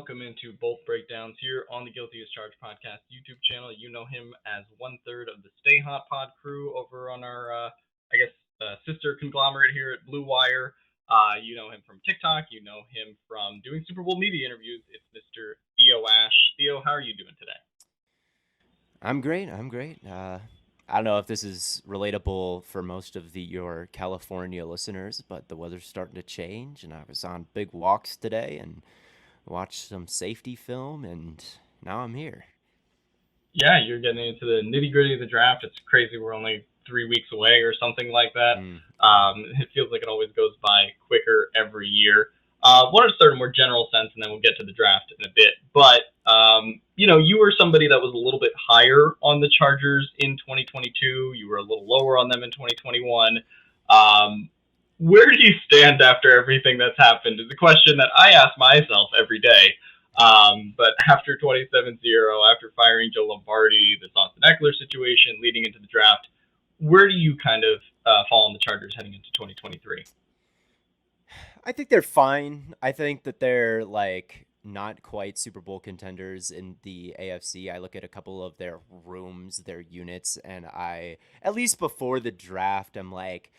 welcome into both breakdowns here on the Guilty as Charged podcast YouTube channel. You know him as one third of the Stay Hot Pod crew over on our, sister conglomerate here at Blue Wire. You know him from TikTok. You know him from doing Super Bowl media interviews. It's Mr. Theo Ash. Theo, how are you doing today? I'm great. I'm great. I don't know if this is relatable for most of your California listeners, but the weather's starting to change, and I was on big walks today and watched some safety film, and now I'm here. Yeah, you're getting into the nitty gritty of the draft. It's crazy. We're only 3 weeks away or something like that. Yeah. It feels like it always goes by quicker every year. Want to start in a more general sense, and then we'll get to the draft in a bit. But you were somebody that was a little bit higher on the Chargers in 2022. You were a little lower on them in 2021. Where do you stand after everything that's happened? Is a question that I ask myself every day. But after 27-0, after firing Joe Lombardi, this Austin Ekeler situation leading into the draft, where do you kind of fall on the Chargers heading into 2023? I think they're fine. I think that they're like not quite Super Bowl contenders in the AFC. I look at a couple of their rooms, their units, and at least before the draft, I'm like,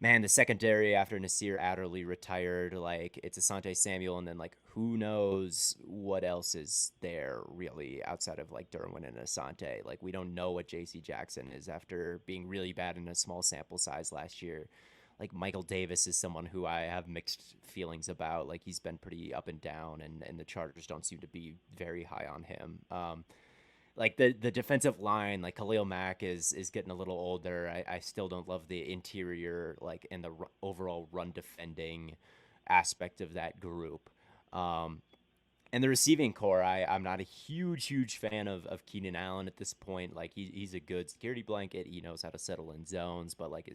man, the secondary after Nasir Adderley retired, like it's Asante Samuel, and then like who knows what else is there really outside of like Derwin and Asante. Like we don't know what J.C. Jackson is after being really bad in a small sample size last year. Like Michael Davis is someone who I have mixed feelings about. Like he's been pretty up and down, and the Chargers don't seem to be very high on him. Like the defensive line, like Khalil Mack is getting a little older. I still don't love the interior, like in the overall run defending aspect of that group. Um, and the receiving core, I'm not a huge fan of Keenan Allen at this point. Like he's a good security blanket. He knows how to settle in zones, but like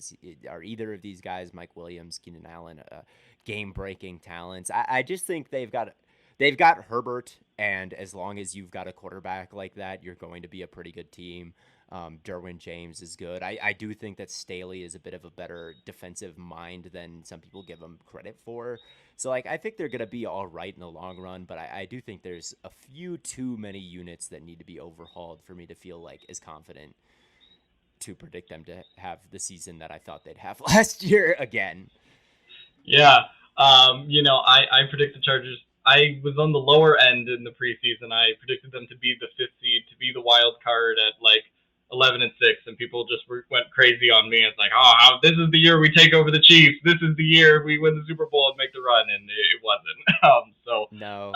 are either of these guys, Mike Williams, Keenan Allen, game breaking talents? I just think they've got Herbert, and as long as you've got a quarterback like that, you're going to be a pretty good team. Derwin James is good. I do think that Staley is a bit of a better defensive mind than some people give him credit for. So like I think they're gonna be all right in the long run, but I do think there's a few too many units that need to be overhauled for me to feel like as confident to predict them to have the season that I thought they'd have last year again. Yeah, I predict the Chargers. I was on the lower end in the preseason. I predicted them to be the fifth seed, to be the wild card at like 11-6, and people just went crazy on me. It's like, oh, this is the year we take over the Chiefs. This is the year we win the Super Bowl and make the run, and it wasn't. So No.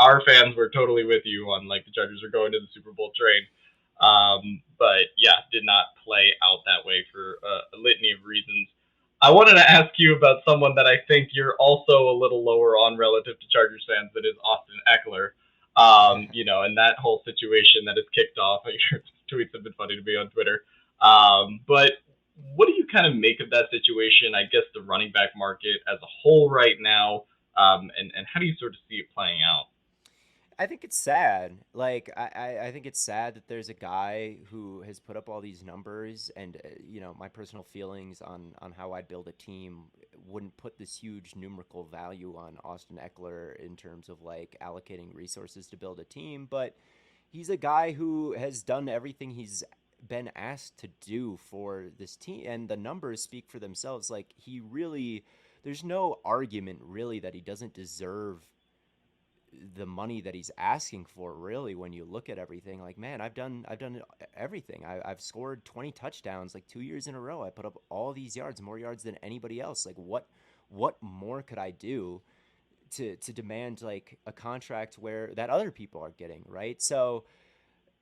our fans were totally with you on like the Chargers are going to the Super Bowl train. But yeah, did not play out that way for a litany of reasons. I wanted to ask you about someone that I think you're also a little lower on relative to Chargers fans. That is Austin Eckler. And that whole situation that has kicked off. Your tweets have been funny to me on Twitter. But what do you kind of make of that situation? I guess the running back market as a whole right now, and how do you sort of see it playing out? I think it's sad. Like I think it's sad that there's a guy who has put up all these numbers, and my personal feelings on how I'd build a team wouldn't put this huge numerical value on Austin Eckler in terms of like allocating resources to build a team, but he's a guy who has done everything he's been asked to do for this team, and the numbers speak for themselves. Like he really, there's no argument really that he doesn't deserve the money that he's asking for. Really, when you look at everything, like man, I've done everything. I've scored 20 touchdowns like 2 years in a row. I put up all these yards, more yards than anybody else. Like what more could I do to demand like a contract where that other people are getting, right? So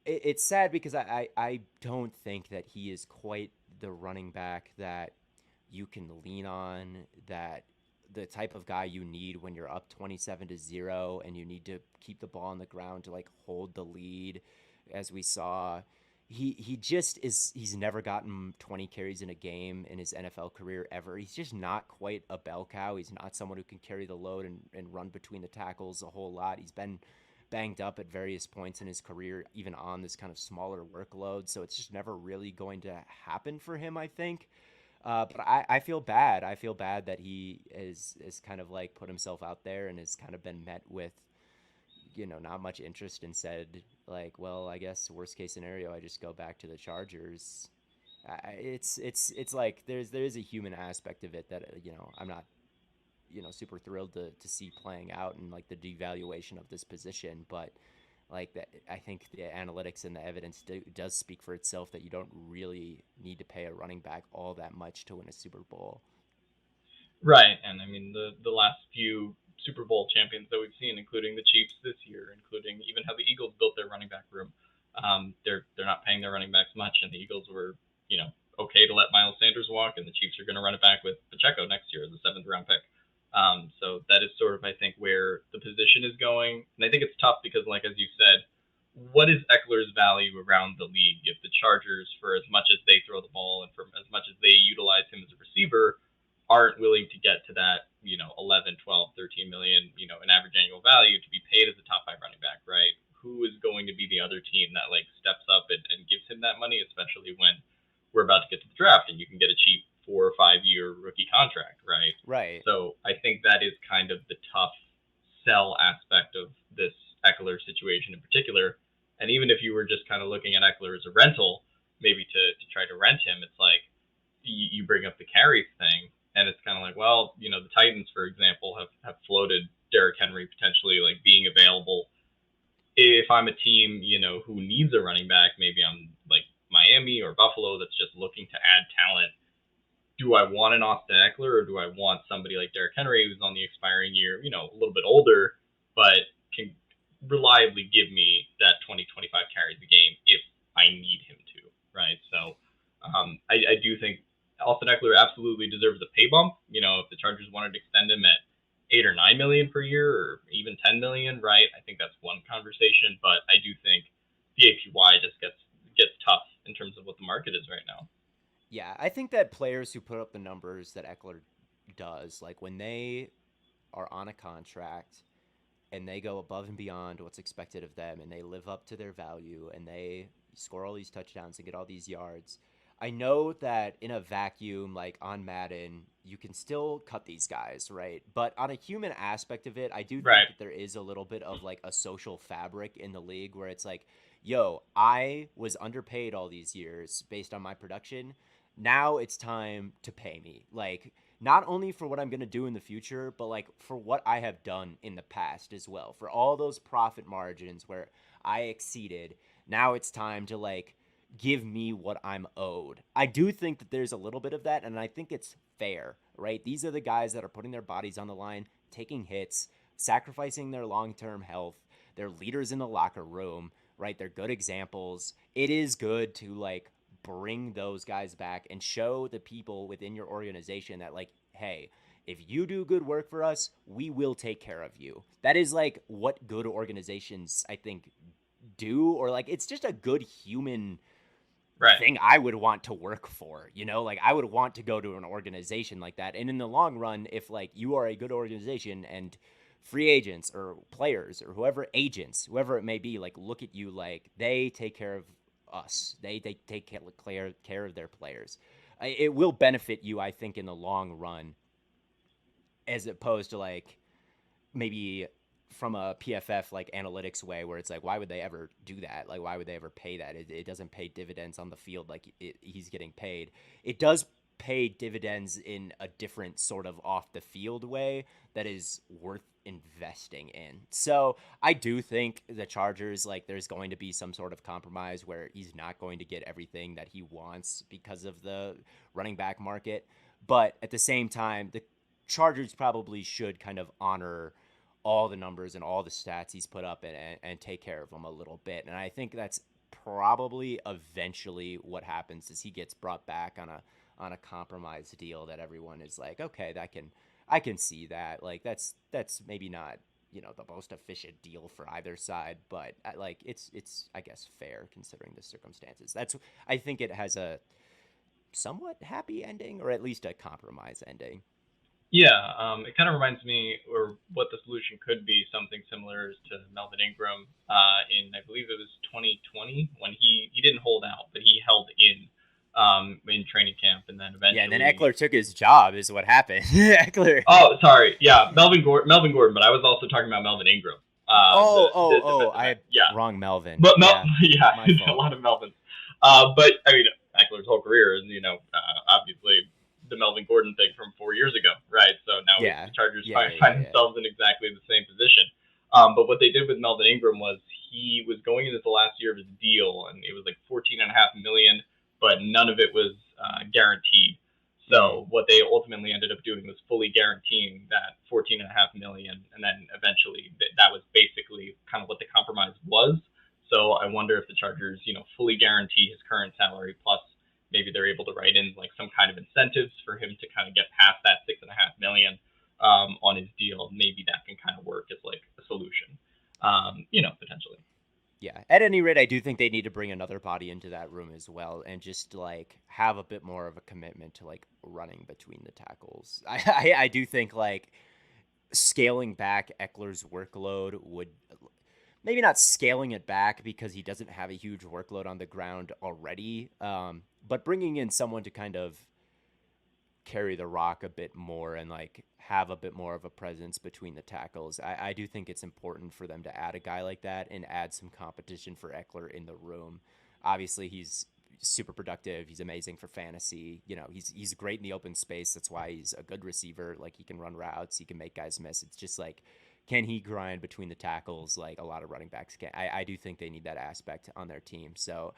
it's sad because I don't think that he is quite the running back that you can lean on, that the type of guy you need when you're up 27-0 and you need to keep the ball on the ground to like hold the lead, as we saw. He just is, he's never gotten 20 carries in a game in his NFL career ever. He's just not quite a bell cow. He's not someone who can carry the load and run between the tackles a whole lot. He's been banged up at various points in his career, even on this kind of smaller workload. So it's just never really going to happen for him, I think. But I feel bad. I feel bad that he is kind of like put himself out there and has kind of been met with not much interest and said, like, well, I guess worst case scenario, I just go back to the Chargers. It's like there is a human aspect of it that I'm not super thrilled to see playing out, and like the devaluation of this position, but like that, I think the analytics and the evidence does speak for itself that you don't really need to pay a running back all that much to win a Super Bowl. Right, and I mean the last few Super Bowl champions that we've seen, including the Chiefs this year, including even how the Eagles built their running back room. They're not paying their running backs much, and the Eagles were okay to let Miles Sanders walk, and the Chiefs are going to run it back with Pacheco next year as a seventh round pick. So that is sort of, I think, where the position is going, and I think it's tough because, like as you said, what is Eckler's value around the league if the Chargers, for as much as they throw the ball and for as much as they utilize him as a receiver, aren't willing to get to that, 11, 12, 13 million, an average annual value to be paid as a top five running back, right? Who is going to be the other team that like steps up and gives him that money, especially when we're about to get to the draft and you can get a cheap 4 or 5 year rookie contract, right? Right. So I think that is kind of the tough sell aspect of this Eckler situation in particular. And even if you were just kind of looking at Eckler as a rental, maybe to try to rent him, it's like you bring up the carries thing, and it's kind of like, well, the Titans, for example, have floated Derrick Henry potentially like being available. If I'm a team, who needs a running back, maybe I'm like Miami or Buffalo that's just looking to add talent. Do I want an Austin Ekeler, or do I want somebody like Derrick Henry who's on the expiring year, a little bit older, but can reliably give me that 20-25 carries a game if I need him to, right? So I do think Austin Ekeler absolutely deserves a pay bump. If the Chargers wanted to extend him at 8 or 9 million per year, or even 10 million, right? I think that's one conversation, but I do think the APY just gets tough in terms of what the market is right now. Yeah, I think that players who put up the numbers that Eckler does, like when they are on a contract and they go above and beyond what's expected of them and they live up to their value and they score all these touchdowns and get all these yards. I know that in a vacuum, like on Madden, you can still cut these guys, right? But on a human aspect of it, I do think Right. that there is a little bit of like a social fabric in the league where it's like, yo, I was underpaid all these years based on my production. Now it's time to pay me. Like, not only for what I'm going to do in the future, but like for what I have done in the past as well. For all those profit margins where I exceeded, now it's time to like give me what I'm owed. I do think that there's a little bit of that, and I think it's fair, right? These are the guys that are putting their bodies on the line, taking hits, sacrificing their long-term health. They're leaders in the locker room, right? They're good examples. It is good to like bring those guys back and show the people within your organization that like, hey, if you do good work for us, we will take care of you. That is like what good organizations I think do, or like it's just a good human Right. thing I would want to work for, like I would want to go to an organization like that. And in the long run, if like you are a good organization and free agents or players or whoever agents, whoever it may be, like look at you like they take care of us. They take care of their players. It will benefit you, I think, in the long run, as opposed to like maybe from a PFF like analytics way where it's like, why would they ever do that? Like, why would they ever pay that? It doesn't pay dividends on the field like he's getting paid. It does pay dividends in a different sort of off the field way that is worth investing in. So I do think the Chargers, like there's going to be some sort of compromise where he's not going to get everything that he wants because of the running back market. But at the same time, the Chargers probably should kind of honor all the numbers and all the stats he's put up and take care of them a little bit. And I think that's probably eventually what happens is he gets brought back on a compromise deal that everyone is like, okay, I can see that. Like that's maybe not, the most efficient deal for either side, but like it's I guess fair considering the circumstances. I think it has a somewhat happy ending, or at least a compromise ending. Yeah, it kind of reminds me, or what the solution could be, something similar to Melvin Ingram in, I believe it was 2020, when he didn't hold out, but he held in training camp, and then Yeah, and then eventually. Eckler took his job, is what happened. Eckler. Oh, sorry, yeah, Melvin Gordon, but I was also talking about Melvin Ingram. I defensive end. had Yeah, wrong Melvin. but Yeah, yeah, my a fault. lot of Melvins. But I mean, Eckler's whole career is, obviously the Melvin Gordon thing from 4 years ago, right? So now Yeah, the Chargers yeah, find, yeah, yeah, find yeah. themselves in exactly the same position. But what they did with Melvin Ingram was he was going into the last year of his deal, and it was like 14.5 million, but none of it was guaranteed. Mm, So what they ultimately ended up doing was fully guaranteeing that 14.5 million, and then eventually that was basically kind of what the compromise was. So I wonder if the Chargers, fully guarantee his current salary plus maybe they're able to write in like some kind of incentives for him to kind of get past that 6.5 million on his deal. Maybe that can kind of work as like a solution, potentially. yeah. At any rate, I do think they need to bring another body into that room as well, and just like have a bit more of a commitment to like running between the tackles. I do think like scaling back Eckler's workload would maybe not scaling it back because he doesn't have a huge workload on the ground already, but bringing in someone to kind of carry the rock a bit more and like have a bit more of a presence between the tackles. I do think it's important for them to add a guy like that and add some competition for Eckler in the room. Obviously, he's super productive. He's amazing for fantasy. He's great in the open space. That's why he's a good receiver. Like he can run routes, he can make guys miss. It's just like, can he grind between the tackles like a lot of running backs can? I do think they need that aspect on their team. So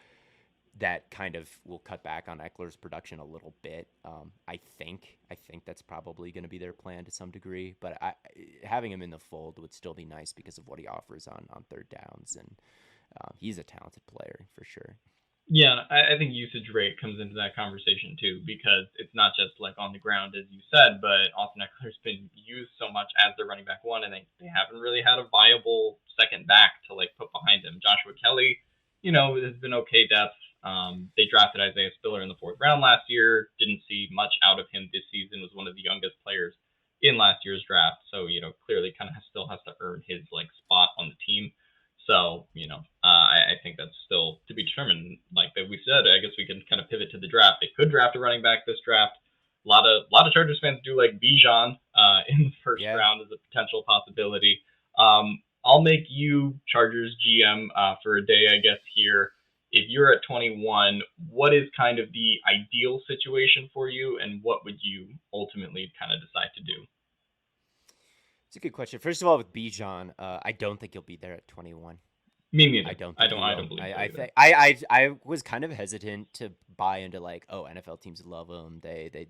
that kind of will cut back on Eckler's production a little bit. I think that's probably going to be their plan to some degree. But having him in the fold would still be nice because of what he offers on third downs, and he's a talented player for sure. Yeah, I think usage rate comes into that conversation too, because it's not just like on the ground as you said, but Austin Eckler's been used so much as the running back one, and they haven't really had a viable second back to like put behind him. Joshua Kelly, has been okay depth. They drafted Isaiah Spiller in the fourth round last year. Didn't see much out of him this season. Was one of the youngest players in last year's draft, so clearly kind of still has to earn his like spot on the team. So, I think that's still to be determined. Like that we said, I guess we can kind of pivot to the draft. They could draft a running back this draft. A lot of Chargers fans do like Bijan in the first Yeah. round as a potential possibility. I'll make you Chargers GM for a day, I guess. Here, if you're at 21, what is kind of the ideal situation for you, and what would you ultimately kind of decide to do? It's a good question. First of all, with Bijan, I don't think he'll be there at 21. Me I neither. don't I think don't. he I will. don't believe so I either. think I was kind of hesitant to buy into like, oh, NFL teams love him.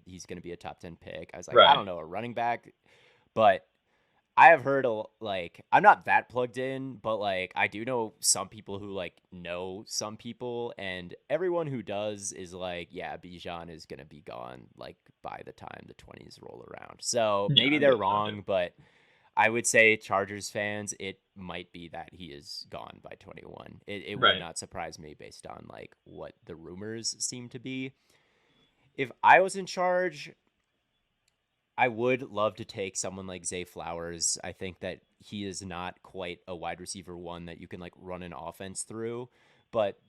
He's going to be a top 10 pick. I was like, I Right. don't know, a running back, but I have heard like I'm not that plugged in, but like I do know some people who like know some people, and everyone who does is like, yeah, Bijan is gonna be gone like by the time the 20s roll around. So Yeah, maybe I they're believe so too. wrong, but I would say Chargers fans, it might be that he is gone by 21. It would Right. not surprise me based on like what the rumors seem to be. If I was in charge, I would love to take someone like Zay Flowers. I think that he is not quite a wide receiver one that you can like run an offense through, but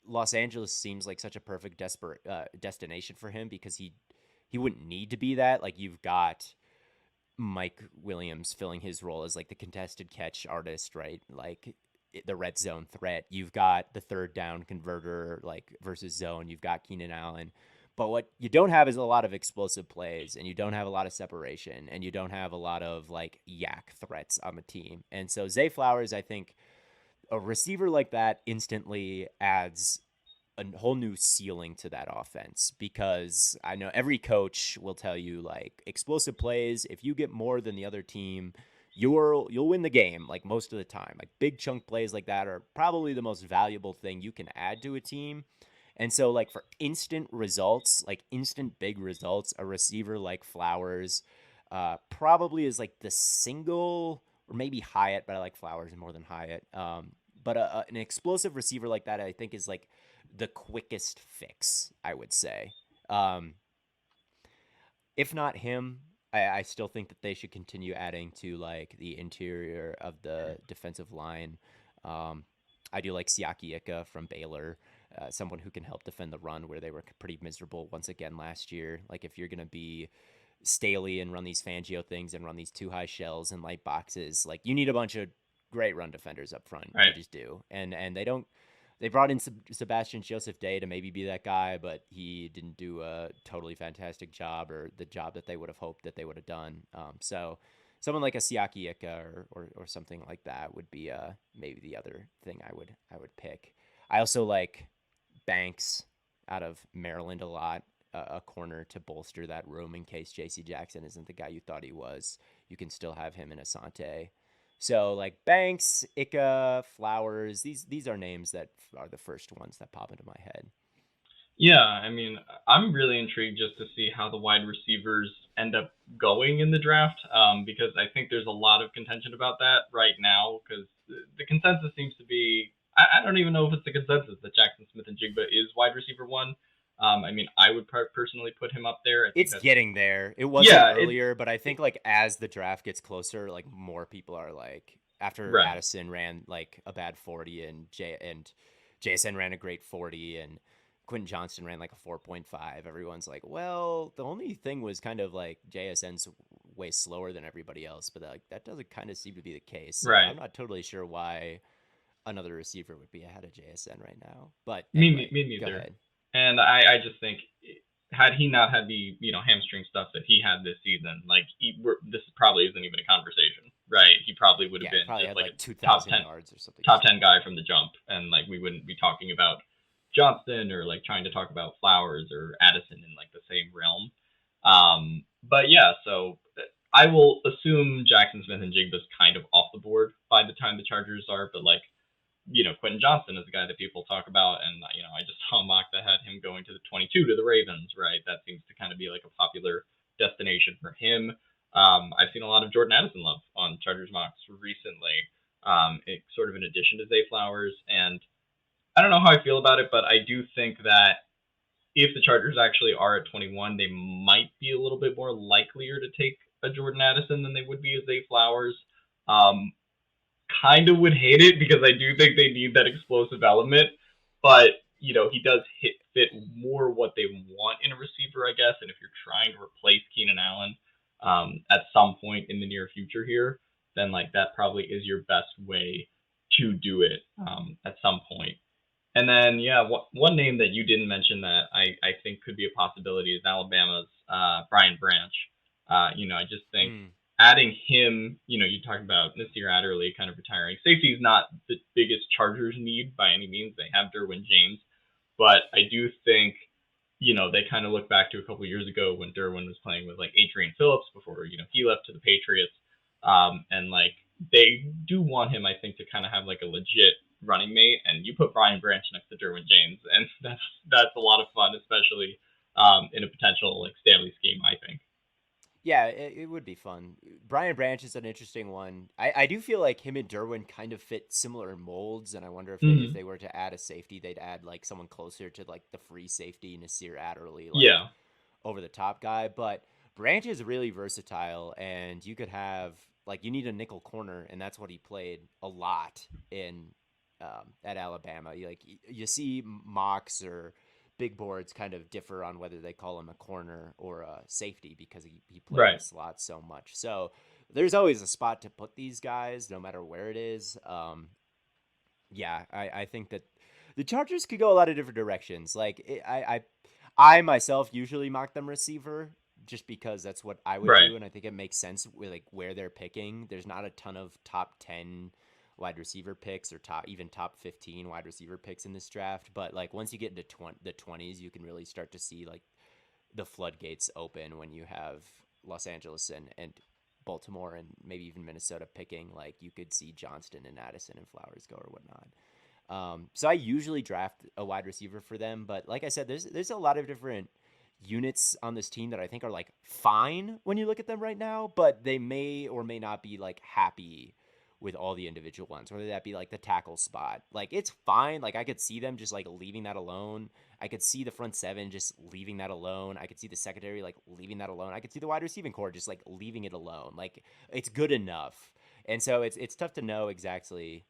Los Angeles seems like such a perfect desperate destination for him because he wouldn't need to be that. Like you've got Mike Williams filling his role as like the contested catch artist, right? Like the red zone threat. You've got the third down converter, like versus zone. You've got Keenan Allen. But what you don't have is a lot of explosive plays, and you don't have a lot of separation, and you don't have a lot of like yak threats on the team. And so Zay Flowers, I think a receiver like that instantly adds a whole new ceiling to that offense because I know every coach will tell you like explosive plays, if you get more than the other team, you'll win the game like most of the time. Like big chunk plays like that are probably the most valuable thing you can add to a team. And so like for instant results, like instant big results, a receiver like Flowers probably is like the single or maybe Hyatt, but I like Flowers more than Hyatt. But an explosive receiver like that, I think, is like the quickest fix, I would say. Um, if not him, I still think that they should continue adding to like the interior of the defensive line. Um, I do like Siaki Ika from Baylor, someone who can help defend the run where they were pretty miserable once again last year. Like if you're gonna be Staley and run these Fangio things and run these too high shells and light boxes. Like you need a bunch of great run defenders up front. You Right. just do. And they don't. They brought in Sebastian Joseph Day to maybe be that guy, but he didn't do a totally fantastic job or the job that they would have hoped that they would have done. So someone like a Siaki Ika or something like that would be maybe the other thing I would pick. I also like Banks out of Maryland a lot, a corner to bolster that room in case J.C. Jackson isn't the guy you thought he was. You can still have him in Asante. So like Banks, Ika, Flowers, these are names that are the first ones that pop into my head. Yeah, I mean, I'm really intrigued just to see how the wide receivers end up going in the draft, because I think there's a lot of contention about that right now. Because the consensus seems to be, I don't even know if it's a consensus that Jackson Smith and Jigba is wide receiver one. I mean, I would personally put him up there. I think It's that's getting there. It wasn't yeah, earlier, but I think like as the draft gets closer, like more people are like after right. Addison ran like a bad 40 and JSN ran a great 40 and Quentin Johnston ran like a 4.5. Everyone's like, well, the only thing was kind of like JSN's way slower than everybody else, but like that doesn't kind of seem to be the case. So Right. I'm not totally sure why another receiver would be ahead of JSN right now. But Me anyway, go neither. ahead. And I just think had he not had the hamstring stuff that he had this season, like this probably isn't even a conversation, right? He probably would have Yeah, he been probably just had like a like 2,000 yards or something top 10 stupid. guy from the jump, and like we wouldn't be talking about Johnston or like trying to talk about Flowers or Addison in like the same realm. But yeah, so I will assume Jackson Smith and Jigba's kind of off the board by the time the Chargers are, but like Quentin Johnston is the guy that people talk about, and I just saw a mock that had him going to the 22 to the Ravens, right? That seems to kind of be like a popular destination for him. I've seen a lot of Jordan Addison love on Chargers mocks recently, sort of in addition to Zay Flowers, and I don't know how I feel about it, but I do think that if the Chargers actually are at 21, they might be a little bit more likelier to take a Jordan Addison than they would be a Zay Flowers. Um, Kind of would hate it because I do think they need that explosive element, but he does fit more what they want in a receiver, I guess. And if you're trying to replace Keenan Allen at some point in the near future here, then like that probably is your best way to do it at some point. And then yeah, one name that you didn't mention that I think could be a possibility is Alabama's Brian Branch. I just think Mm. adding him, you talked about Nasir Adderley kind of retiring. Safety is not the biggest Chargers need by any means. They have Derwin James, but I do think, they kind of look back to a couple years ago when Derwin was playing with like Adrian Phillips before, he left to the Patriots. And like they do want him, I think, to kind of have like a legit running mate. And you put Brian Branch next to Derwin James, and that's a lot of fun, especially in a potential like Staley scheme, I think. Yeah, it would be fun. Brian Branch is an interesting one. I do feel like him and Derwin kind of fit similar molds, and I wonder if they Mm-hmm. were to add a safety, they'd add like someone closer to like the free safety, Nasir Adderley, like Yeah. over the top guy. But Branch is really versatile, and you could have like you need a nickel corner, and that's what he played a lot in at Alabama. You see mocks or big boards kind of differ on whether they call him a corner or a safety because he played the Right. slot so much. So there's always a spot to put these guys, no matter where it is. Yeah, I think that the Chargers could go a lot of different directions. I myself usually mock them receiver just because that's what I would Right. do, and I think it makes sense with like where they're picking. There's not a ton of top 10 wide receiver picks or top 15 wide receiver picks in this draft, but like once you get into the 20s, you can really start to see like the floodgates open when you have Los Angeles and Baltimore and maybe even Minnesota picking. Like you could see Johnston and Addison and Flowers go or whatnot. So I usually draft a wide receiver for them, but like I said, there's a lot of different units on this team that I think are like fine when you look at them right now, but they may or may not be like happy with all the individual ones, whether that be like the tackle spot. Like it's fine. Like I could see them just like leaving that alone. I could see the front seven just leaving that alone. I could see the secondary like leaving that alone. I could see the wide receiving core just like leaving it alone. Like it's good enough. And so it's tough to know exactly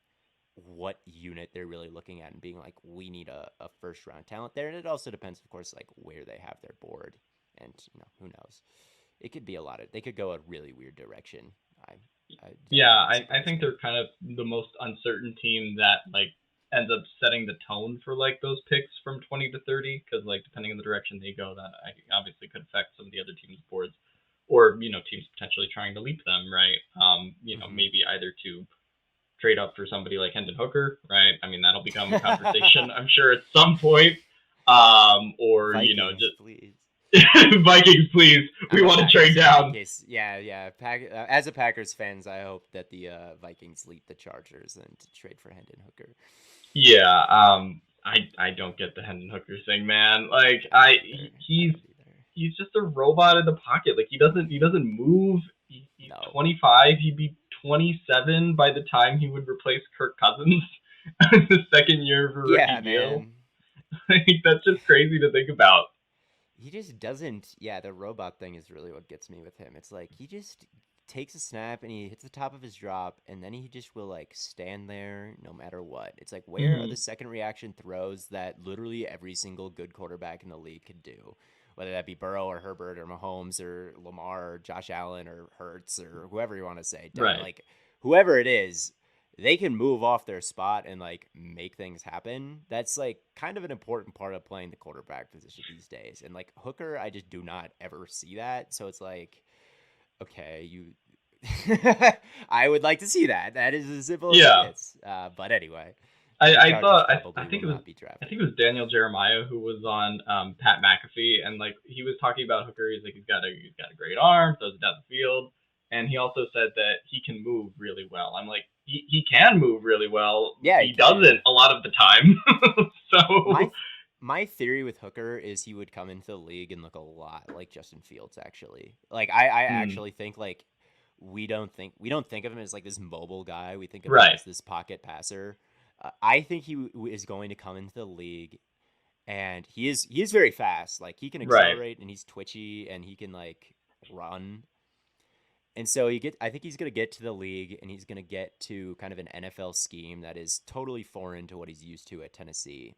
what unit they're really looking at and being like, we need a first round talent there. And it also depends, of course, like where they have their board. And who knows? it could be a lot of. They could go a really weird direction. I I Yeah, definitely wouldn't I surprise think me. they're kind of the most uncertain team that like ends up setting the tone for like those picks from 20 to 30 because like depending on the direction they go, that obviously could affect some of the other teams' boards, or teams potentially trying to leap them, right? Hmm. Maybe either to trade up for somebody like Hendon Hooker, right? I mean that'll become a conversation, I'm sure, at some point. Or Vikings, just please. Vikings, please, we I'm a want to Packers trade fan. In down. case, yeah, yeah. As a Packers fans, I hope that the Vikings leap the Chargers and to trade for Hendon Hooker. Yeah, I don't get the Hendon Hooker thing, man. Like I don't either. I don't either. he's just a robot in the pocket. Like he doesn't move. He's No. 25. He'd be 27 by the time he would replace Kirk Cousins the second year of a Yeah, rookie deal. man. Like that's just crazy to think about. He just doesn't. Yeah, the robot thing is really what gets me with him. It's like he just takes a snap and he hits the top of his drop, and then he just will like stand there no matter what. It's like, where are the Hmm. second reaction throws that literally every single good quarterback in the league could do? Whether that be Burrow or Herbert or Mahomes or Lamar or Josh Allen or Hurts or whoever you want to say, Right. like whoever it is, they can move off their spot and like make things happen. That's like kind of an important part of playing the quarterback position these days. And like Hooker, I just do not ever see that. So it's like, okay, you. I would like to see that. That is as simple as it Yeah. gets. But anyway, I, the I Chargers thought I probably think will it was not be I drafting think it was him. Daniel Jeremiah who was on Pat McAfee, and like he was talking about Hooker. He's like he's got a great arm, throws it down the field, and he also said that he can move really well. I'm like he can move really well. Yeah, he He can. doesn't a lot of the time. My So my theory with Hooker is he would come into the league and look a lot like Justin Fields actually. Like I hmm, actually think like we don't think of him as like this mobile guy. We think of him right. as this pocket passer. I think is going to come into the league and he is very fast. Like he can Right. accelerate and he's twitchy and he can like run. And so I think he's going to get to the league and he's going to get to kind of an NFL scheme that is totally foreign to what he's used to at Tennessee.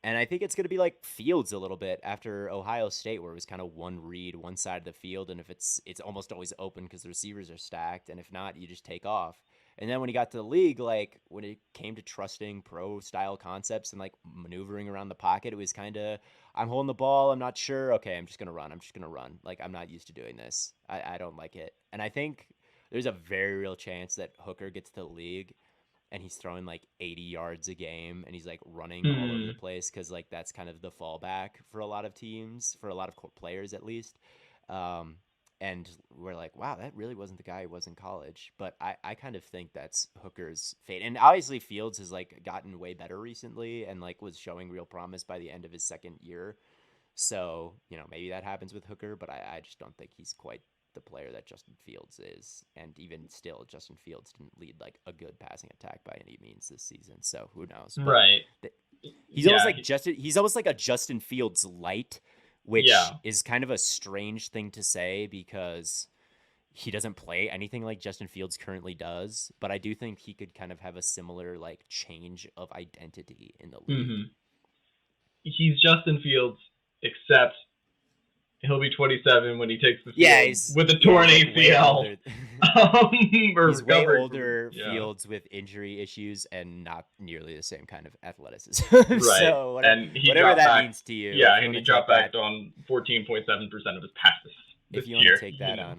And I think it's going to be like Fields a little bit after Ohio State, where it was kind of one read, one side of the field, and if it's almost always open because the receivers are stacked, and if not, you just take off. And then when he got to the league, like when it came to trusting pro style concepts and like maneuvering around the pocket, it was kind of I'm holding the ball, I'm not sure. Okay, I'm just gonna run. I'm just gonna run. Like I'm not used to doing this. I don't like it, and I think there's a very real chance that Hooker gets to the league and he's throwing like 80 yards a game and he's like running all over the Hmm. place because like that's kind of the fallback for a lot of teams, for a lot of players at least. um, and we're like, wow, that really wasn't the guy he was in college. But I kind of think that's Hooker's fate. And obviously Fields has like gotten way better recently and like was showing real promise by the end of his second year. So, maybe that happens with Hooker, but I just don't think he's quite the player that Justin Fields is. And even still, Justin Fields didn't lead like a good passing attack by any means this season. So who knows? But Right. th- he's almost Yeah. like he's almost like a Justin Fields light, which Yeah. is kind of a strange thing to say because he doesn't play anything like Justin Fields currently does. But I do think he could kind of have a similar like change of identity in the league. Hmm. He's Justin Fields, except he'll be 27 when he takes the Yeah, field with a torn he's like way ACL, older. or He's way recovering from. older Yeah, Fields with injury issues and not nearly the same kind of athleticism. right. So And he whatever dropped that back. means to you, Yeah, if you and want he to take dropped back that, on 14.7% of his passes this if you want to year. take that on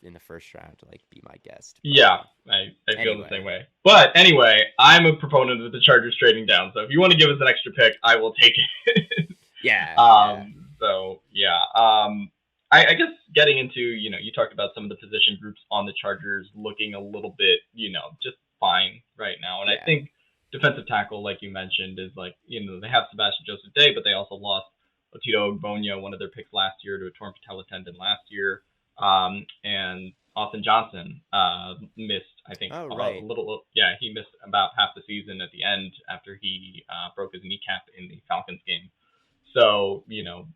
in the first round, like be my guest. But Yeah, I feel the same anyway, way. But anyway, I'm a proponent of the Chargers trading down. So if you want to give us an extra pick, I will take it. yeah, yeah, So yeah. I guess getting into, you talked about some of the position groups on the Chargers looking a little bit, just fine right now. And I yeah. think defensive tackle, like you mentioned, is like, they have Sebastian Joseph Day, but they also lost Otito Ogbonya, one of their picks last year, to a torn patella tendon last year. And Austin Johnson missed, I think, Oh a right, little. Yeah, he missed about half the season at the end after he broke his kneecap in the Falcons game. So,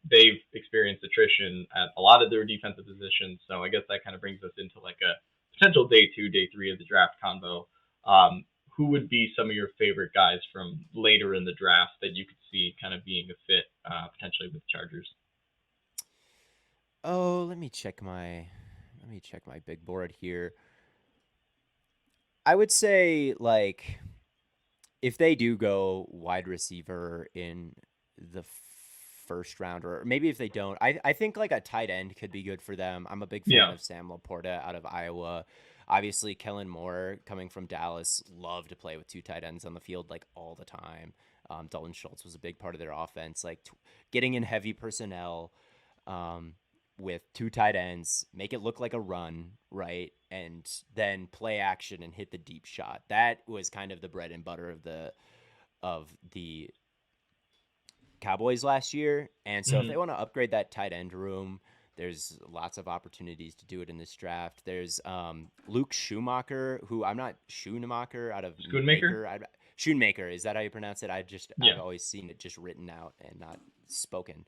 they've experienced attrition at a lot of their defensive positions. So I guess that kind of brings us into like a potential day two, day three of the draft convo. Who would be some of your favorite guys from later in the draft that you could see kind of being a fit potentially with Chargers? Oh, let me check my big board here. I would say like if they do go wide receiver in the first round, or maybe if they don't, I think like a tight end could be good for them. I'm a big fan Yeah. of Sam Laporta out of Iowa. Obviously, Kellen Moore coming from Dallas loved to play with two tight ends on the field like all the time. Dalton Schultz was a big part of their offense, like getting in heavy personnel um, with two tight ends, make it look like a run, right? And then play action and hit the deep shot. That was kind of the bread and butter of the Cowboys last year. And so if they Hmm. want to upgrade that tight end room, there's lots of opportunities to do it in this draft. There's Luke Schumacher, who I'm not Schoonemacher out of Schoonmaker? Maker. Schoonmaker, is that how you pronounce it? I've Yeah. always seen it just written out and not spoken.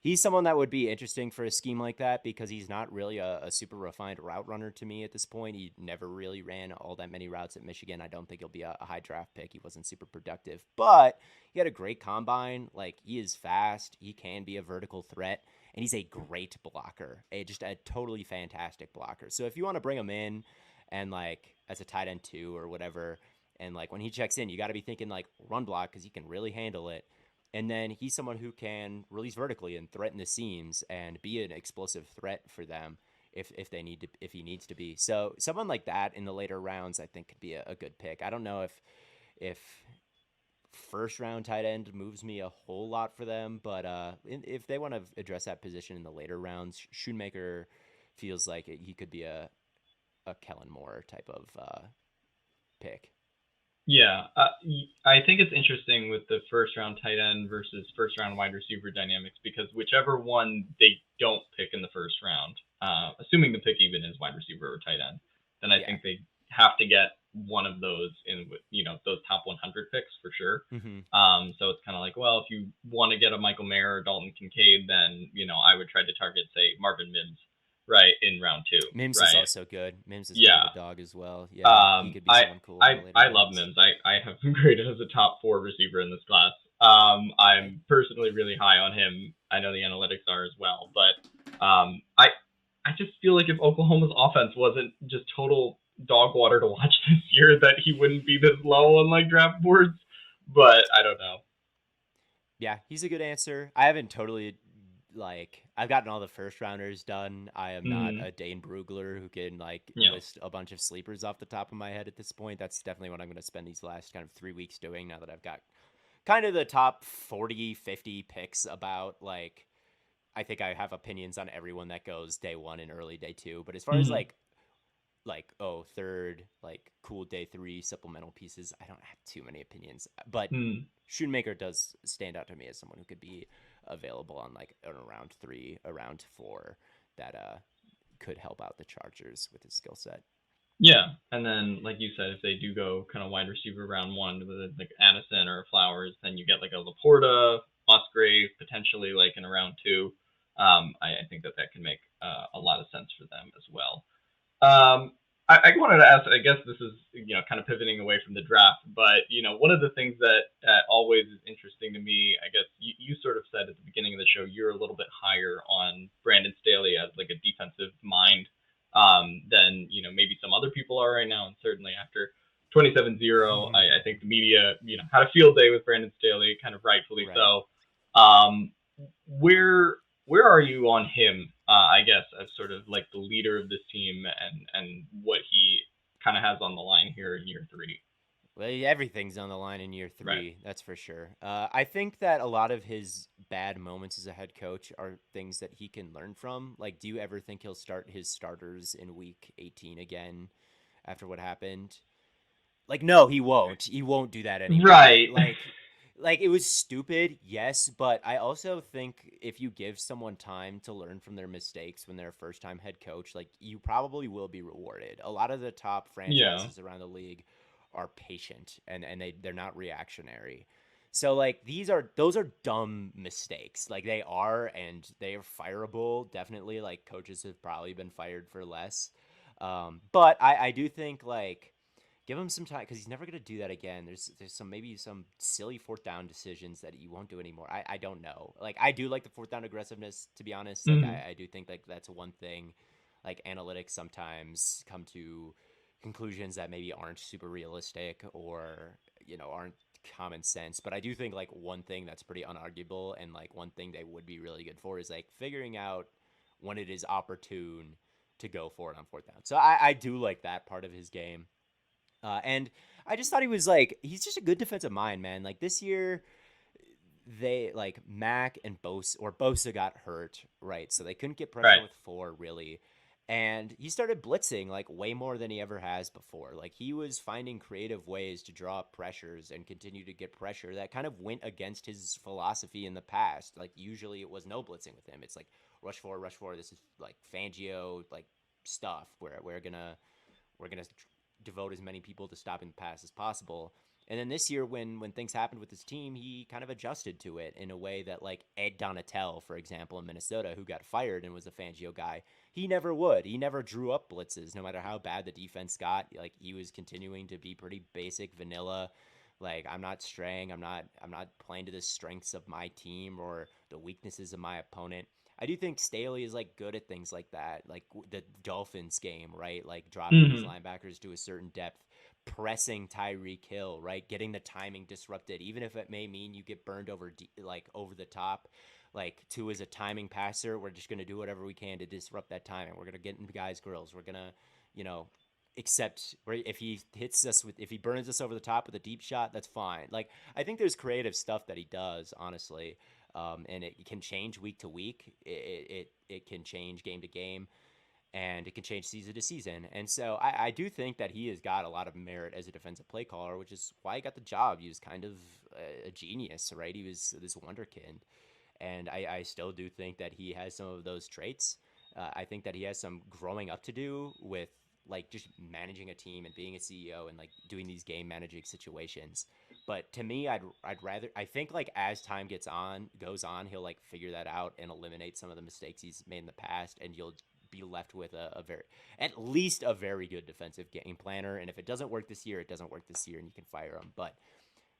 He's someone that would be interesting for a scheme like that because he's not really a super refined route runner to me at this point. He never really ran all that many routes at Michigan. I don't think he'll be a high draft pick. He wasn't super productive, but he had a great combine. Like, he is fast. He can be a vertical threat, and he's a great blocker. Just a totally fantastic blocker. So if you want to bring him in and like as a tight end two or whatever, and like when he checks in, you got to be thinking like run block because he can really handle it. And then he's someone who can release vertically and threaten the seams and be an explosive threat for them if he needs to be. So someone like that in the later rounds, I think could be a good pick. I don't know if first round tight end moves me a whole lot for them, but if they want to address that position in the later rounds, Schoonmaker feels like he could be a Kellen Moore type of pick. Yeah, I think it's interesting with the first round tight end versus first round wide receiver dynamics because whichever one they don't pick in the first round, assuming the pick even is wide receiver or tight end, then I Yeah. think they have to get one of those in with those top 100 picks for sure. Mm-hmm. So it's kind of like, well, if you want to get a Michael Mayer or Dalton Kincaid, then I would try to target say Marvin Mims, right, in round two, Mims is right? also good. Mims is kind of a Yeah, dog as well. Yeah, he um, could be I someone cool in the I later I love rounds. Mims. I have him graded as a top four receiver in this class. Okay. I'm personally really high on him. I know the analytics are as well, but I just feel like if Oklahoma's offense wasn't just total dog water to watch this year, that he wouldn't be this low on like draft boards. But I don't know. Yeah, he's a good answer. I haven't totally like I've gotten all the first rounders done. I am not Mm, a Dane Brugler who can like yeah, list a bunch of sleepers off the top of my head at this point. That's definitely what I'm going to spend these last kind of 3 weeks doing now that I've got kind of the top 40, 50 picks about like I think I have opinions on everyone that goes day one and early day two. But as far as mm, third, like cool day three supplemental pieces, I don't have too many opinions. But mm. Shoemaker does stand out to me as someone who could be available on like an around three, around four that could help out the Chargers with his skill set. Yeah, and then like you said, if they do go kind of wide receiver round one with like Addison or Flowers, then you get like a Laporta, Musgrave, potentially like in a round two. I think that can make a lot of sense for them as well. Um, I wanted to ask. I guess this is kind of pivoting away from the draft, but one of the things that always is interesting to me. I guess you sort of said at the beginning of the show you're a little bit higher on Brandon Staley as like a defensive mind than maybe some other people are right now, and certainly after 27-0, I think the media had a field day with Brandon Staley, kind of rightfully Right. so. Um, where are you on him? I guess as sort of like the leader of this team and what he kind of has on the line here in year three. Well, everything's on the line in year Right. three, that's for sure. I think that a lot of his bad moments as a head coach are things that he can learn from. Like, do you ever think he'll start his starters in week 18 again after what happened? Like, no, he won't. He won't do that anymore. Right. Like it was stupid, yes, but I also think if you give someone time to learn from their mistakes when they're a first-time head coach, like you probably will be rewarded. A lot of the top Yeah. franchises around the league are patient and they're not reactionary. So like those are dumb mistakes. Like they are and they are fireable. Definitely like coaches have probably been fired for less. But I do think like Give him some time because he's never gonna do that again. There's some silly fourth down decisions that he won't do anymore. I don't know. Like I do like the fourth down aggressiveness, to be honest. Like Mhm. I do think like that's one thing. Like analytics sometimes come to conclusions that maybe aren't super realistic or aren't common sense. But I do think like one thing that's pretty unarguable and like one thing they would be really good for is like figuring out when it is opportune to go for it on fourth down. So I do like that part of his game. And I just thought he was like, he's just a good defensive mind, man. Like this year, they like Mac and Bosa got hurt, right? So they couldn't get pressure Right. with four really. And he started blitzing like way more than he ever has before. Like he was finding creative ways to draw up pressures and continue to get pressure that kind of went against his philosophy in the past. Like usually it was no blitzing with him. It's like rush four, rush four. This is like Fangio like stuff where we're gonna devote as many people to stopping the pass as possible. And then this year, when things happened with his team, he kind of adjusted to it in a way that like Ed Donatel, for example, in Minnesota, who got fired and was a Fangio guy, he never would. He never drew up blitzes, no matter how bad the defense got. Like he was continuing to be pretty basic, vanilla. Like I'm not straying. I'm not playing to the strengths of my team or the weaknesses of my opponent. I do think Staley is like good at things like that, like the Dolphins game, right? Like dropping his Mhm. linebackers to a certain depth, pressing Tyreek Hill, right? Getting the timing disrupted, even if it may mean you get burned like over the top. Like two is a timing passer. We're just gonna do whatever we can to disrupt that timing. We're gonna get into guys' grills. We're gonna, you know, accept if he if he burns us over the top with a deep shot, that's fine. Like I think there's creative stuff that he does, honestly, and it can change week to week. It can change game to game, and it can change season to season. And so I do think that he has got a lot of merit as a defensive play caller, which is why he got the job. He was kind of a genius, right? He was this wonderkind, and I still do think that he has some of those traits. I think that he has some growing up to do with like just managing a team and being a CEO and like doing these game managing situations. But to me, I'd rather I think like as time goes on, he'll like figure that out and eliminate some of the mistakes he's made in the past, and you'll be left with a very at least a very good defensive game planner. And if it doesn't work this year, it doesn't work this year, and you can fire him. But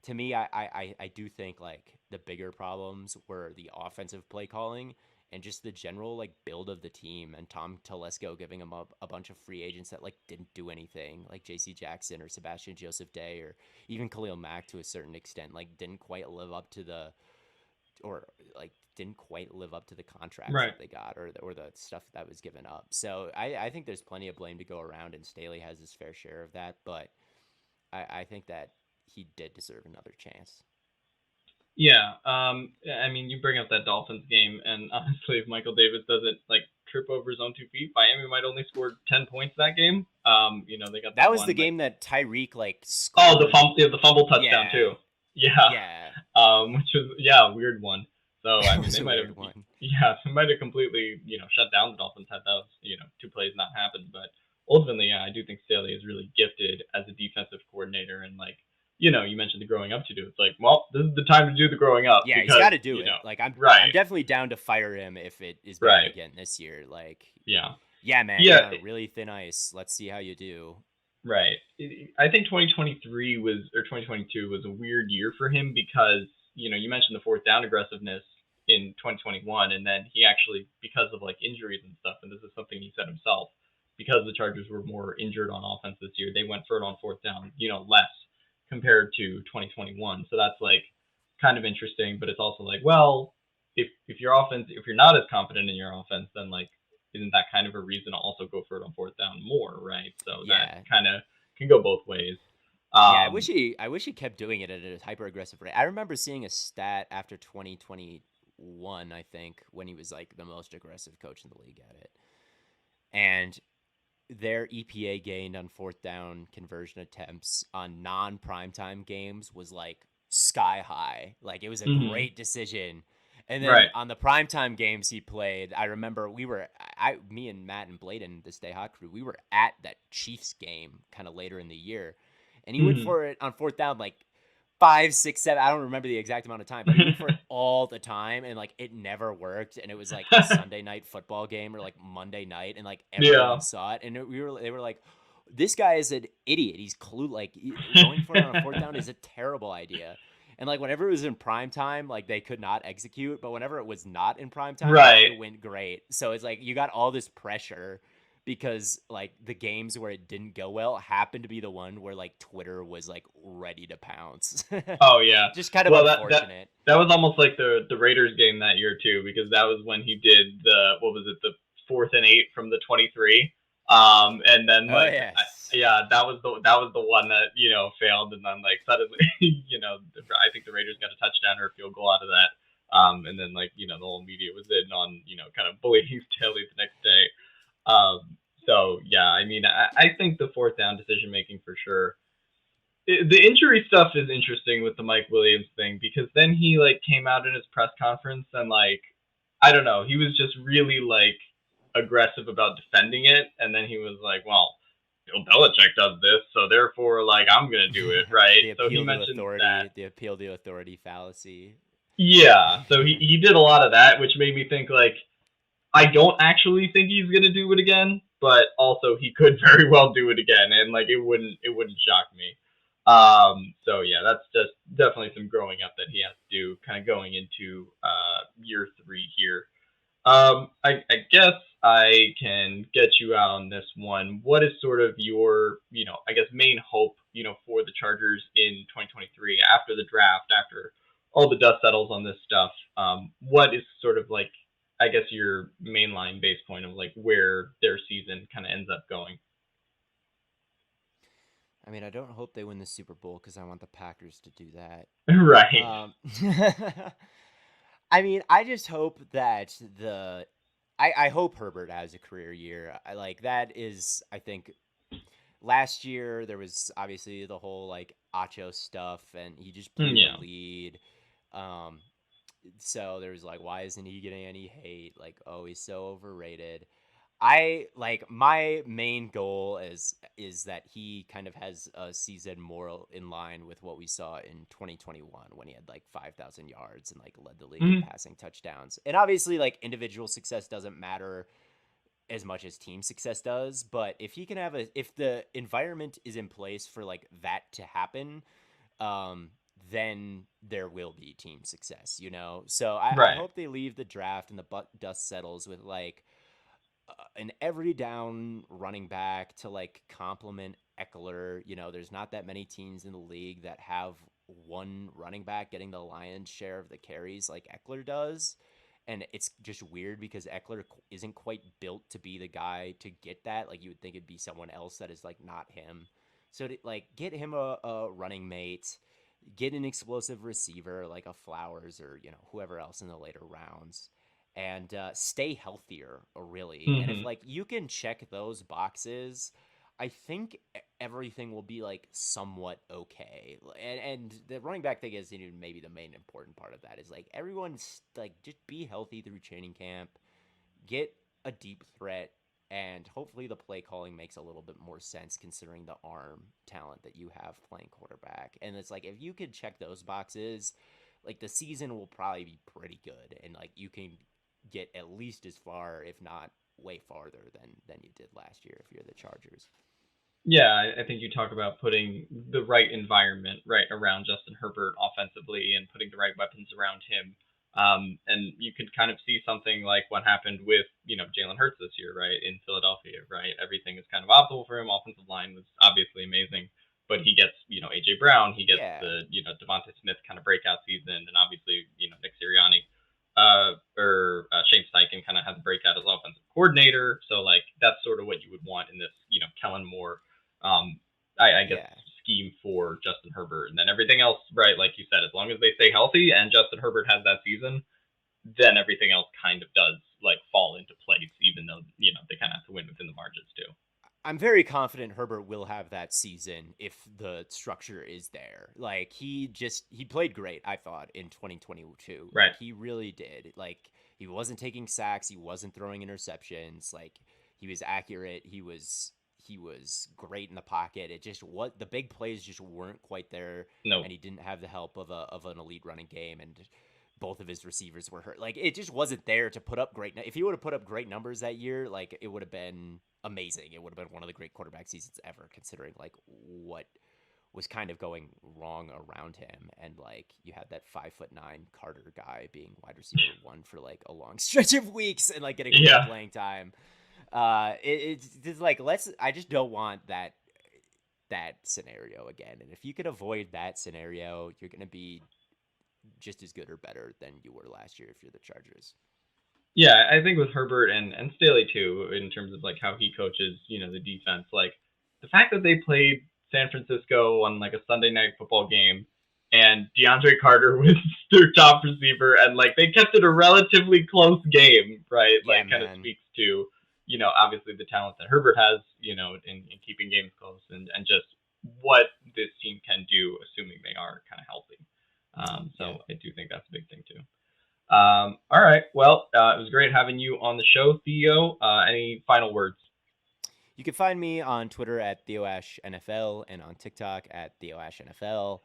to me, I do think like the bigger problems were the offensive play calling and just the general like build of the team and Tom Telesco giving him a bunch of free agents that like didn't do anything, like J.C. Jackson or Sebastian Joseph Day or even Khalil Mack to a certain extent, like didn't quite live up to the or like didn't quite live up to the contracts Right. that they got or the stuff that was given up. So I think there's plenty of blame to go around, and Staley has his fair share of that, but I think that he did deserve another chance. Yeah. I mean, you bring up that Dolphins game, and honestly, if Michael Davis doesn't like trip over his own 2 feet, Miami might only score 10 points that game. They got That that was the one like game that Tyreek like oh scored. the fumble touchdown Yeah, too. Yeah. yeah, Which was a weird one. So I that mean, was they a might have weird one. they might have completely shut down the Dolphins had those 2 plays not happen. But ultimately, yeah, I do think Staley is really gifted as a defensive coordinator, and like you mentioned the growing up to do. It's like, well, this is the time to do the growing up Yeah, he's because got to do it. Like I'm right, definitely down to fire him if it is bad right, again this year. Like, yeah, yeah, man, you're yeah, on really thin ice. Let's see how you do. right. I think 2023 or 2022 was a weird year for him because you mentioned the fourth down aggressiveness in 2021, and then he actually, because of like injuries and stuff, and this is something he said himself, because the Chargers were more injured on offense this year, they went for it on fourth down, less compared to 2021. So that's like kind of interesting, but it's also like, well, if your offense, if you're not as confident in your offense, then like isn't that kind of a reason to also go for it on fourth down more, right? So that Yeah, kind of can go both ways. yeah. Um, I wish he kept doing it at a hyper aggressive rate. I remember seeing a stat after 2021, I think, when he was like the most aggressive coach in the league at it, and their EPA gained on fourth down conversion attempts on non primetime games was like sky high. Like it was a mhm, great decision. And then right. on the primetime games he played, I remember me and Matt and Bladen, the Stay Hot crew, we were at that Chiefs game kind of later in the year. And he went Mhm. for it on fourth down like five, six, seven. I don't remember the exact amount of time, but he went for it all the time, and like it never worked. And it was like a Sunday night football game or like Monday night, and like Yeah. everyone saw it, and they were like, this guy is an idiot. He's going for it on a fourth down is a terrible idea. And like whenever it was in prime time, like they could not execute, but whenever it was not in prime time, like Right. it went great. So it's like you got all this pressure because like the games where it didn't go well happened to be the one where like Twitter was like ready to pounce. Oh yeah. Just kind of Well, unfortunate. that was almost like the Raiders game that year too, because that was when he did the what was it, the 4th and 8 from the 23. And then Oh like yes. yeah, that was the one that failed, and then like suddenly I think the Raiders got a touchdown or a field goal out of that. And then like the whole media was in on kind of bullying Staley the next day. So yeah, I mean I think the fourth down decision making for sure. The injury stuff is interesting with the Mike Williams thing, because then he like came out in his press conference and like I don't know, he was just really like aggressive about defending it, and then he was like, well, Bill Belichick does this, so therefore like I'm gonna do it, right? So he mentioned that. The appeal to authority fallacy. Yeah, so he did a lot of that, which made me think like I don't actually think he's gonna do it again, but also he could very well do it again, and like it wouldn't shock me. So yeah, that's just definitely some growing up that he has to do, kind of going into year 3 here. I guess I can get you out on this one. What is sort of your, I guess main hope, for the Chargers in 2023 after the draft, after all the dust settles on this stuff? What is sort of like, I guess your mainline base point of like where their season kind of ends up going? I mean, I don't hope they win the Super Bowl because I want the Packers to do that. Right. Um, I mean, I just hope that I hope Herbert has a career year. I like that is I think last year there was obviously the whole like Acho stuff and he just blew the Yeah. lead. Um, so there was like, why isn't he getting any hate? Like, oh, he's so overrated. I like my main goal is that he kind of has a season more in line with what we saw in 2021 when he had like 5,000 yards and like led the league in Mhm. passing touchdowns. And obviously like individual success doesn't matter as much as team success does, but if he can have if the environment is in place for like that to happen, um then there will be team success, you know? So I Right. hope they leave the draft and the dust settles with like an every down running back to like complement Eckler. You know, there's not that many teams in the league that have one running back getting the lion's share of the carries like Eckler does. And it's just weird because Eckler isn't quite built to be the guy to get that. Like you would think it'd be someone else that is like not him. So to like get him a running mate, get an explosive receiver like a Flowers or whoever else in the later rounds, and stay healthier, really. And if Hmm. like you can check those boxes, I think everything will be like somewhat okay. And the running back thing is maybe the main important part of that is like everyone's like just be healthy through training camp, get a deep threat, and hopefully the play calling makes a little bit more sense considering the arm talent that you have playing quarterback. And it's like if you could check those boxes, like the season will probably be pretty good, and like you can get at least as far, if not way farther than you did last year if you're the Chargers. Yeah, I think you talk about putting the right environment right around Justin Herbert offensively and putting the right weapons around him. And you could kind of see something like what happened with, Jalen Hurts this year, right, in Philadelphia, right? Everything is kind of optimal for him. Offensive line was obviously amazing, but he gets, AJ Brown, he gets Yeah. the, Devontae Smith kind of breakout season, and obviously, Nick Sirianni or Shane Steichen kind of has a breakout as offensive coordinator. So like that's sort of what you would want in this, Kellen Moore, um, I guess Yeah. scheme for Justin Herbert, and then everything else, right? Like you said, as long as they stay healthy and Justin Herbert has that season, then everything else kind of does like fall into place, even though they kind of have to win within the margins too. I'm very confident Herbert will have that season if the structure is there. Like he played great, I thought, in 2022. Right. Like he really did. Like he wasn't taking sacks, he wasn't throwing interceptions. Like he was accurate. He was great in the pocket. It just what the big plays just weren't quite there, No. and he didn't have the help of an elite running game. And both of his receivers were hurt. Like, it just wasn't there to put up if he would have put up great numbers that year, like, it would have been amazing. It would have been one of the great quarterback seasons ever, considering like what was kind of going wrong around him. And like, you had that 5'9" Carter guy being wide receiver one for like a long stretch of weeks and like getting Yeah. playing time. It's just like, I just don't want that scenario again. And if you could avoid that scenario, you're going to be just as good or better than you were last year if you're the Chargers. Yeah, I think with Herbert and Staley too, in terms of like how he coaches, the defense, like the fact that they played San Francisco on like a Sunday night football game, and DeAndre Carter was their top receiver, and like they kept it a relatively close game, right? Yeah, Like kind of man. speaks to, obviously the talent that Herbert has, in keeping games close, and just what this team can do, assuming they are kind of healthy. Yeah. So I do think that's a big thing too. All right. Well, it was great having you on the show, Theo. Any final words? You can find me on Twitter at Theo Ash NFL and on TikTok at Theo Ash NFL.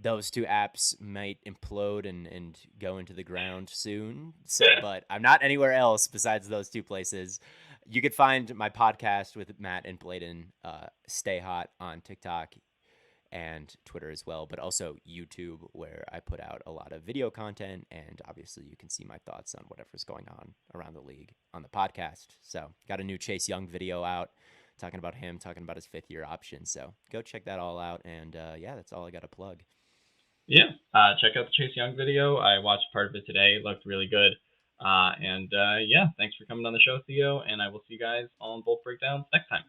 Those two apps might implode and go into the ground soon. So, but I'm not anywhere else besides those two places. You could find my podcast with Matt and Bladen, Stay Hot, on TikTok and Twitter as well, but also YouTube, where I put out a lot of video content. And obviously, you can see my thoughts on whatever's going on around the league on the podcast. So, got a new Chase Young video out talking about him, talking about his 5th-year option. So, go check that all out. And yeah, that's all I got to plug. Yeah. Check out the Chase Young video. I watched part of it today. It looked really good. Yeah, thanks for coming on the show, Theo. And I will see you guys on Bolt Breakdowns next time.